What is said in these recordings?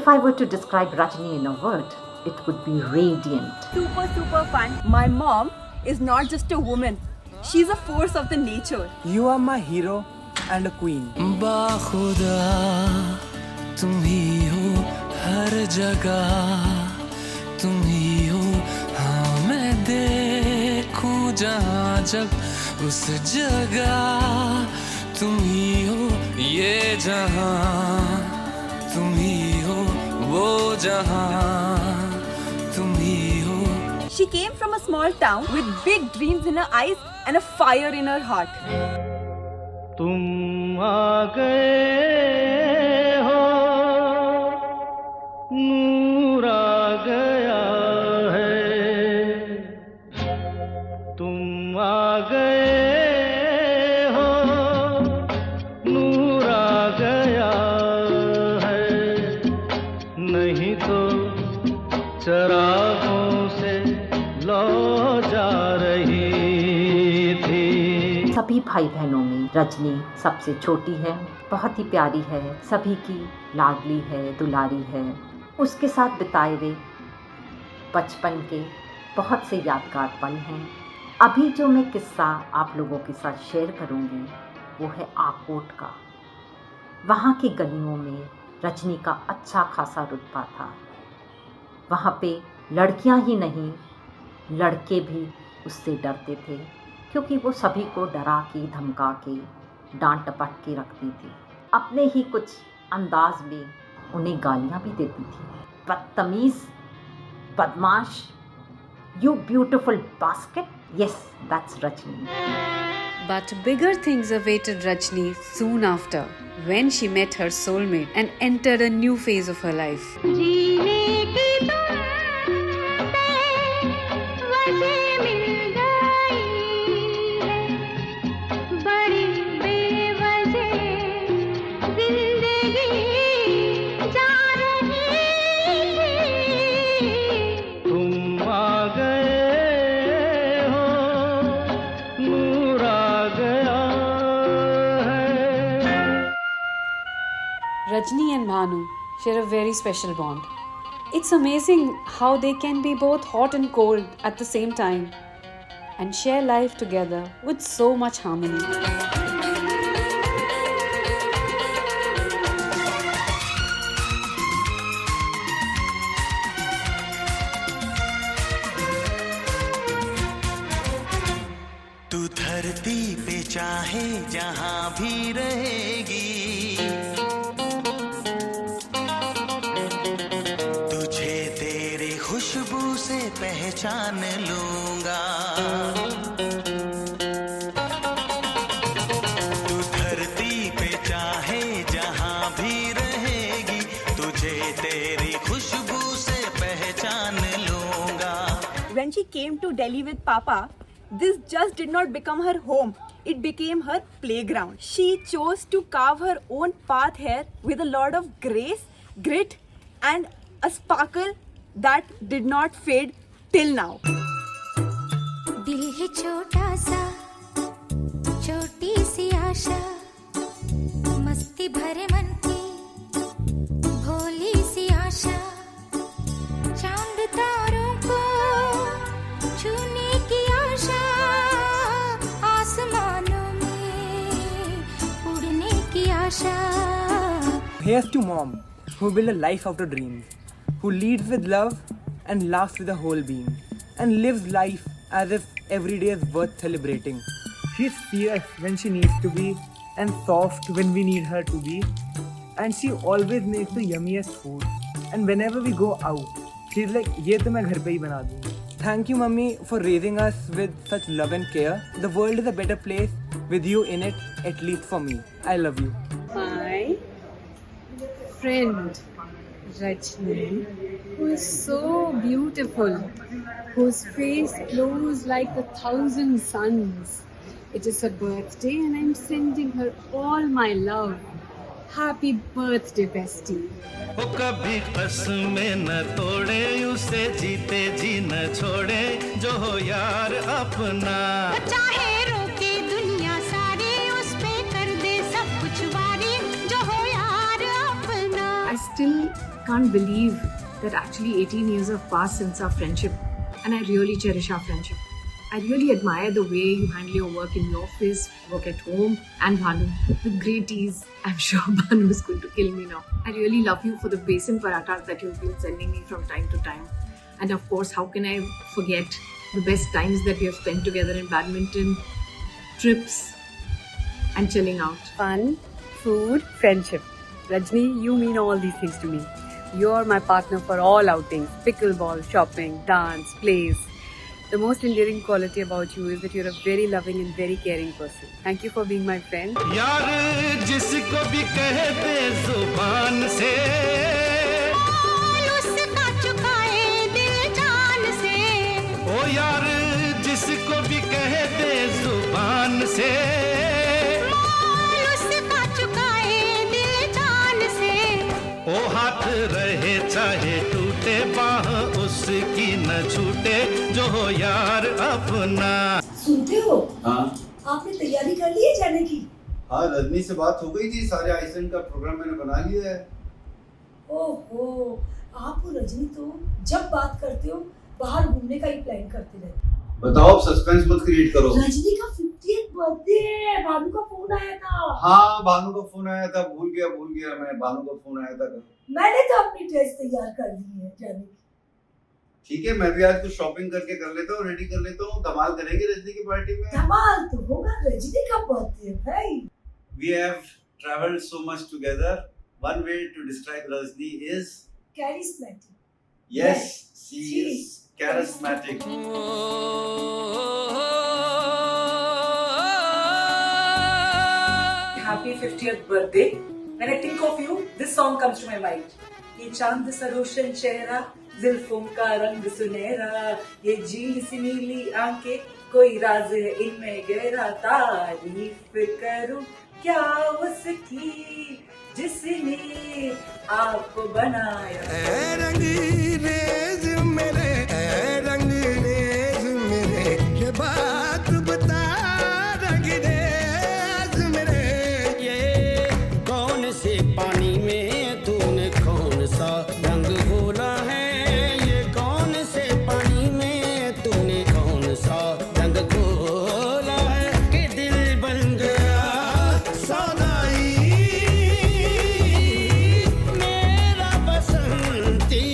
If I were to describe Rajni in a word, it would be radiant. Super, super fun. My mom is not just a woman. She's a force of the nature. You are my hero and a queen. बाखुदा तुम ही हो हर जगह, तुम ही हो हाँ मैं देखूं जहाँ जब उस जगह, तुम ही हो ये जहाँ, तुम ही हो वो जहाँ, तुम ही हो. She came from a small town with big dreams in her eyes and a fire in her heart. तुम आ गए हो, नूर आ गया है. तुम आ गए हो, नूर आ गया है. नहीं तो चरागों से लौ जा रही थी. सभी भाई बहनों में रजनी सबसे छोटी है, बहुत ही प्यारी है, सभी की लाडली है, दुलारी है. उसके साथ बिताए हुए बचपन के बहुत से यादगार पल हैं. अभी जो मैं किस्सा आप लोगों के साथ शेयर करूंगी वो है आकोट का. वहाँ की गलियों में रजनी का अच्छा खासा रुतबा था. वहाँ पे लड़कियाँ ही नहीं, लड़के भी उससे डरते थे, क्योंकि वो सभी को डरा के, धमका के, डांट टपट के रखती थी. अपने ही कुछ अंदाज में उन्हें गालियाँ भी देती थी. बदतमीज़, बदमाश, you beautiful basket. Yes, that's Rajni. But bigger things awaited Rajni soon after, when she met her soulmate and entered a new phase of her life. Rajni and Bhanu share a very special bond. It's amazing how they can be both hot and cold at the same time and share life together with so much harmony. तू धरती पे चाहे जहाँ भी रहेगी, खुशबू से पहचान लूंगा. तू धरती पे चाहे जहाँ भी रहेगी, तुझे तेरी खुशबू से पहचान लूंगा. When she came to Delhi with Papa, this just did not become her home. It became her playground. She chose to carve her own path here with a lot of grace, grit, and a sparkle that did not fade till now. दिल है छोटा सा, छोटी सी आशा, मस्ती भरे मन की भोली सी आशा, चांद तारों को छूने की आशा, आसमानों में उड़ने की आशा. Here's to mom, who built a life out of dreams, who leads with love and laughs with a whole being, and lives life as if every day is worth celebrating. She's fierce when she needs to be, and soft when we need her to be, and she always makes the yummiest food. And whenever we go out, she's like, "ये तो मैं घर पे ही बना दूँ." Thank you, mummy, for raising us with such love and care. The world is a better place with you in it, at least for me. I love you. My friend Rajni, who is so beautiful, whose face glows like 1,000 suns. It is her birthday and I'm sending her all my love. Happy birthday, bestie. वो कभी कसमें न तोड़े, उसे जीते जी न छोड़े, जो हो यार अपना. चाहे रोके दुनिया सारी, उस पे कर दे सब कुछ वारी, जो हो यार अपना. I still can't believe that actually 18 years have passed since our friendship, and I really cherish our friendship. I really admire the way you handle your work in your office, work at home, and Bhanu with great ease. I'm sure Bhanu is going to kill me now. I really love you for the besan parathas that you've been sending me from time to time. And of course, how can I forget the best times that we have spent together in badminton, trips, and chilling out. Fun, food, friendship. Rajni, you mean all these things to me. You're my partner for all outings, pickleball, shopping, dance, plays. The most endearing quality about you is that you're a very loving and very caring person. Thank you for being my friend. यार जिसको भी कह दे जुबान से उसका चुकाए दिल जान से ओ यार जिसको भी कह दे जुबान से उसका चुकाए दिल जान से ओ हाथ रहे चाहे टूटे बाह उसकी न छूटे जो हो यार अपना। सुनते हो? हाँ आपने तैयारी कर ली है जाने की? हाँ, रजनी से बात हो गई थी, सारे आइसलैंड का प्रोग्राम मैंने बना लिया है। ओहो, आप और रजनी तो जब बात करते हो बाहर घूमने का ही प्लान करते रहते। बताओ, सस्पेंस मत क्रिएट करो। रजनी का 50th बर्थडे है, भानु का फोन आया था। हाँ, भानु का फोन आया था, भूल गया मैं, भानु का फोन आया था। मैंने तो अपनी ड्रेस तैयार कर ली है जाने की। ठीक है, मैं भी आज कुछ शॉपिंग करके कर लेता हूँ, रेडी कर लेता हूँ। धमाल करेंगे रजनी की पार्टी में। धमाल तो होगा, रजनी का बर्थडे है भाई। We have traveled so much together. One way to describe Rajni is Charismatic. yes, she is charismatic. Happy 50th birthday. When I think of you, this song comes to my mind. ये चांद सा रोशन चेहरा, जुल्फों का रंग सुनहरा, ये झील सी नीली आंखें, कोई राज है इनमें गहरा, तारीफ करूं क्या उसकी जिसने आपको बनाया। रंगरेज मेरे ये बात बता रंगरेज मेरे ये कौन से पानी में तूने कौन सा रंग घोला है, ये कौन से पानी में तूने कौन सा रंग घोला है कि दिल बन गया सौदाई मेरा बसंती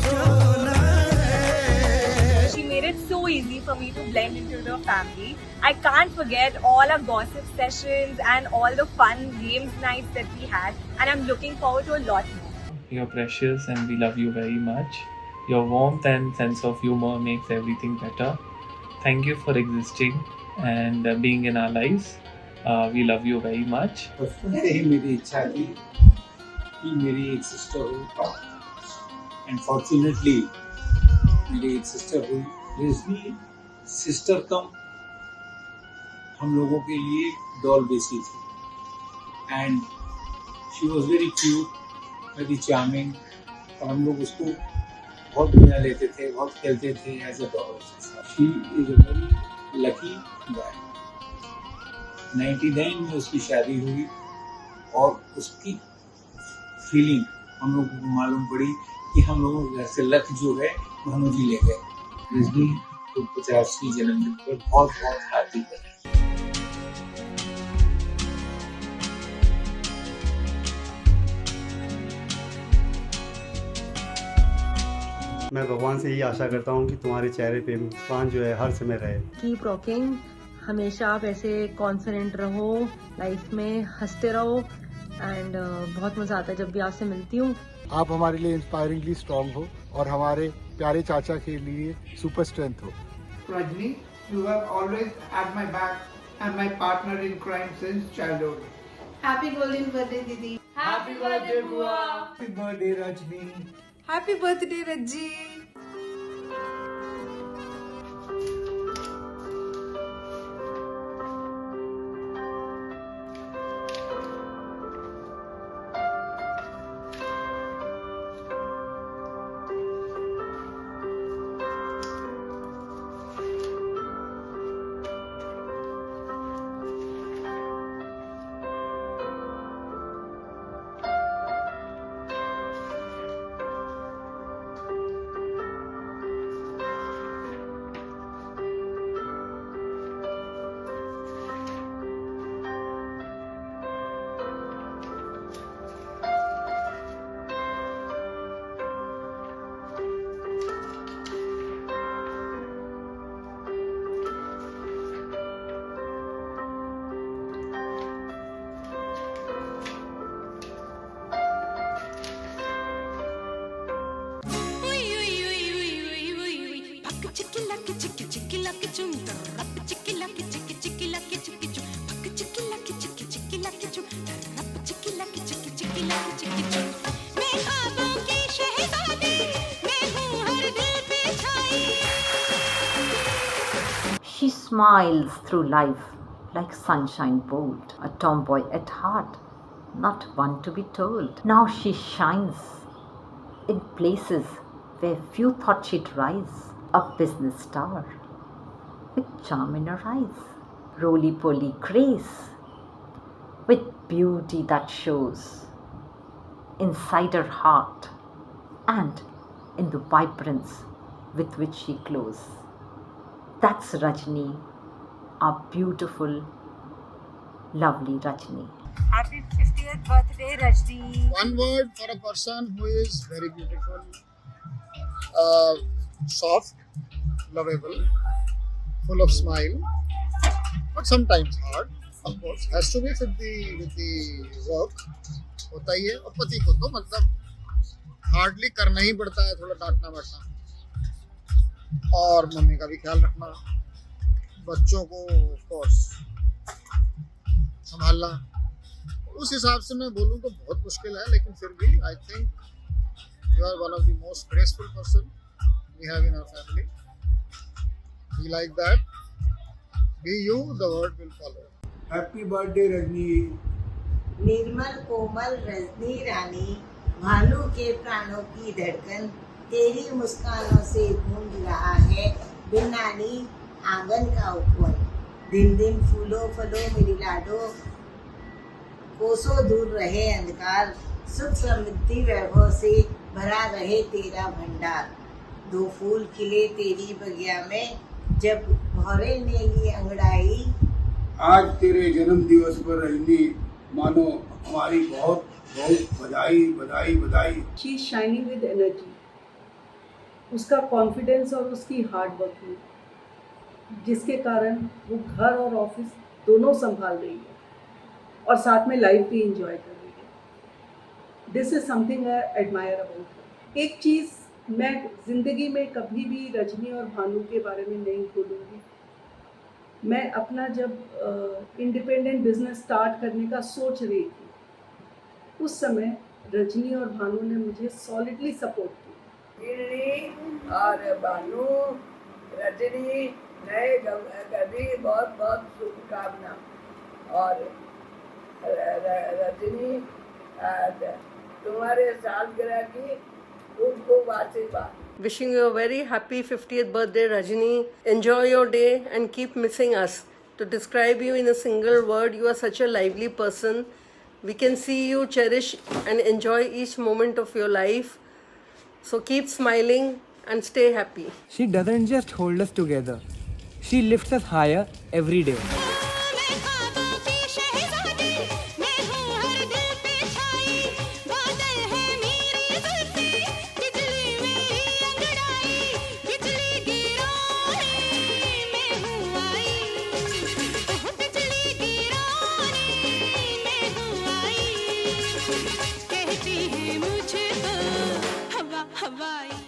चोला है। She made it so easy for me to blend into the family. I can't forget all our gossip sessions and all the fun games nights that we had, and I'm looking forward to a lot more. You're precious and we love you very much. Your warmth and sense of humor makes everything better. Thank you for existing and being in our lives. We love you very much. बचपन से ही मेरी इच्छा थी कि मेरी एक sister हो, and fortunately मेरी एक सिस्टर हुई। रजनी सिस्टर कम हम लोगों के लिए डॉल बेसी थी, and she was very cute, very charming, और हम लोग उसको बहुत मजा लेते थे, बहुत खेलते थे as a doll. She is a very lucky guy. 99 में उसकी शादी हुई और उसकी फीलिंग हम लोगों को मालूम पड़ी कि हम लोगों के घर से लक जो है भानु जी ले गए। रजनी को 50वीं जन्मदिन पर बहुत बहुत हार्दिक बधाई। मैं भगवान से यही आशा करता हूँ कि तुम्हारे चेहरे पे मुस्कान जो है हर समय रहे। कीप रॉकिंग, हमेशा आप ऐसे कॉन्फिडेंट रहो, लाइफ में हंसते रहो, एंड बहुत मज़ा आता है जब भी आपसे मिलती हूँ। आप हमारे लिए इंस्पायरिंगली स्ट्रॉन्ग हो और हमारे प्यारे चाचा के लिए सुपर स्ट्रेंथ हो। Rajni, you have always had my back and my partner in crime since childhood. Happy golden birthday, Didi. Happy birthday, Bua. Happy birthday, Rajni. Happy birthday, Rajji. chum rap chiki lucky chiki chiki lucky chiki chum pak chiki lucky chiki lucky chum rap chiki lucky chiki lucky chum मैं ख्वाबों की शहजादी मैं हूँ हर दिल पे छाई. She smiles through life like sunshine bold, a tomboy at heart, not one to be told. Now she shines in places where few thought she'd rise, a business star with charm in her eyes, roly-poly grace with beauty that shows inside her heart and in the vibrance with which she glows. That's Rajni, our beautiful, lovely Rajni. Happy 50th birthday, Rajni. One word for a person who is very beautiful, soft, lovable, full of smile, but sometimes hard. Of course, has to be with the work. होता ही है. और पति को तो मतलब hardly करना ही पड़ता है, थोड़ा डांटना बैठना, और मम्मी का भी ख्याल रखना, बच्चों को ऑफ कोर्स संभालना. उस हिसाब से मैं बोलूँ तो बहुत मुश्किल है, लेकिन फिर भी I think you are one of the most graceful person we have in our family. We like that. Be you, the word will follow. Happy birthday Rajni. निर्मल कोमल रजनी रानी, भानु के प्राणों की धड़कन, तेरी मुस्कानों से गूंज रहा है बिनानी आंगन का उपवन. दिन दिन फूलो फलो मेरी लाडो, कोसों दूर रहे अंधकार, सुख समृद्धि वैभव से भरा रहे तेरा भंडार. दो फूल खिले तेरी बगिया में, जब भौरे ने ली अंगड़ाई. आज तेरे जन्म दिवस पर रजनी, मानो हमारी बहुत बहुत बधाई बधाई बधाई. She is shining with energy. उसका कॉन्फिडेंस और उसकी हार्ड वर्किंग, जिसके कारण वो घर और ऑफिस दोनों संभाल रही है और साथ में लाइफ भी इंजॉय कर रही है. This is something I admire about. एक चीज़ मैं ज़िंदगी में कभी भी रजनी और भानु के बारे में नहीं भूलूंगी. मैं अपना जब इंडिपेंडेंट बिजनेस स्टार्ट करने का सोच रही थी, उस समय रजनी और भानु ने मुझे सॉलिडली सपोर्ट किया. और भानु, रजनी, नए कभी बहुत बहुत शुभकामना. और रजनी, तुम्हारे सालगिरह की खूब खूब आशीर्वाद. Wishing you a very happy 50th birthday, Rajni. Enjoy your day and keep missing us. To describe you in a single word, you are such a lively person. We can see you cherish and enjoy each moment of your life. So keep smiling and stay happy. She doesn't just hold us together, she lifts us higher every day.